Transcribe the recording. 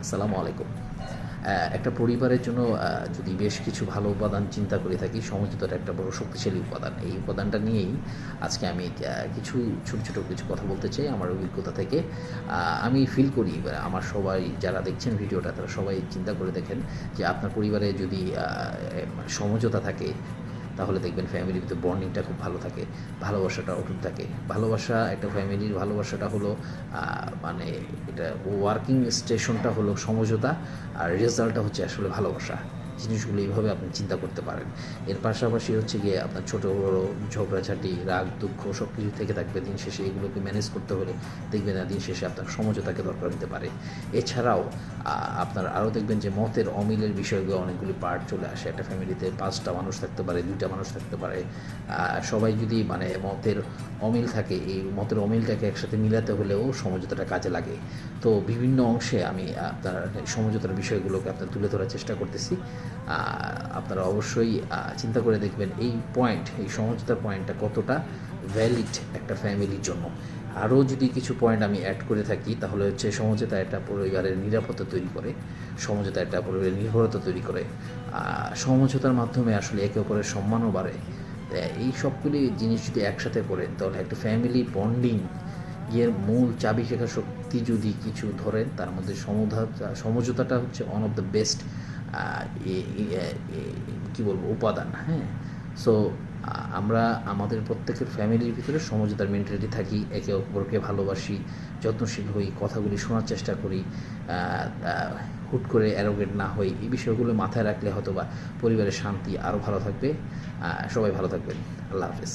আসসালামু আলাইকুম। একটা পরিবারের জন্য যদি বেশ কিছু ভালো উপাদান চিন্তা করে থাকি, সমঝোতাটা একটা বড় শক্তিশালী উপাদান। এই উপাদানটা নিয়েই আজকে আমি কিছু ছোট কিছু কথা বলতে চাই আমার অভিজ্ঞতা থেকে। আমি ফিল করি আমার সবাই যারা দেখছেন ভিডিওটা তারা সবাই চিন্তা করে দেখেন যে আপনার পরিবারে যদি সমঝোতা থাকে তাহলে দেখবেন ফ্যামিলির ভিতরে বন্ডিংটা খুব ভালো থাকে, ভালোবাসাটা অটুট থাকে। ভালোবাসা একটা ফ্যামিলির ভালোবাসাটা হলো মানে এটা ওয়ার্কিং স্টেশনটা হলো সমঝোতা, আর রেজাল্টটা হচ্ছে আসলে ভালোবাসা। জিনিসগুলো এইভাবে আপনি চিন্তা করতে পারেন। এর পাশাপাশি হচ্ছে গিয়ে আপনার ছোটো বড়ো ঝগড়াঝাটি, রাগ দুঃখ সব কিছু থেকে থাকবে। দিন শেষে এগুলোকে ম্যানেজ করতে হলে দেখবেন না দিন শেষে আপনার সমঝোতাকে দরকার হতে পারে। এছাড়াও আপনার আরও দেখবেন যে মতের অমিলের বিষয়গুলো অনেকগুলি পার্ট চলে আসে। একটা ফ্যামিলিতে 5টা মানুষ থাকতে পারে, 2টা মানুষ থাকতে পারে। সবাই যদি মানে মতের অমিল থাকে, এই মতের অমিলটাকে একসাথে মিলাতে হলেও সমঝোতাটা কাজে লাগে। তো বিভিন্ন অংশে আমি আপনার সমঝোতার বিষয়গুলোকে আপনার তুলে ধরার চেষ্টা করতেছি। আপনারা অবশ্যই চিন্তা করে দেখবেন এই সমঝোতার পয়েন্টটা কতটা ভ্যালিড একটা ফ্যামিলির জন্য। আরও যদি কিছু পয়েন্ট আমি অ্যাড করে থাকি তাহলে হচ্ছে সমঝোতা একটা পরিবারের নিরাপত্তা তৈরি করে, সমঝোতা একটা পরিবারের নির্ভরতা তৈরি করে, সমঝোতার মাধ্যমে আসলে একে অপরের সম্মানও বাড়ে। এই সবগুলি জিনিস যদি একসাথে করেন তাহলে একটা ফ্যামিলি বন্ডিং এর মূল চাবিকাঠি শক্তি যদি কিছু ধরেন তার মধ্যে সমঝোতাটা হচ্ছে ওয়ান অফ দ্য বেস্ট কী বলবো উপাদান। হ্যাঁ, সো আমরা আমাদের প্রত্যেকের ফ্যামিলির ভিতরে সমঝোতার মেন্টালিটি থাকি, একে অপরকে ভালোবাসি, যত্নশীল হই, কথাগুলি শোনার চেষ্টা করি, হুট করে অ্যারোগেন্ট না হই। এই বিষয়গুলো মাথায় রাখলে হয়তো বা পরিবারের শান্তি আরও ভালো থাকবে। সবাই ভালো থাকবেন। আল্লাহ হাফেজ।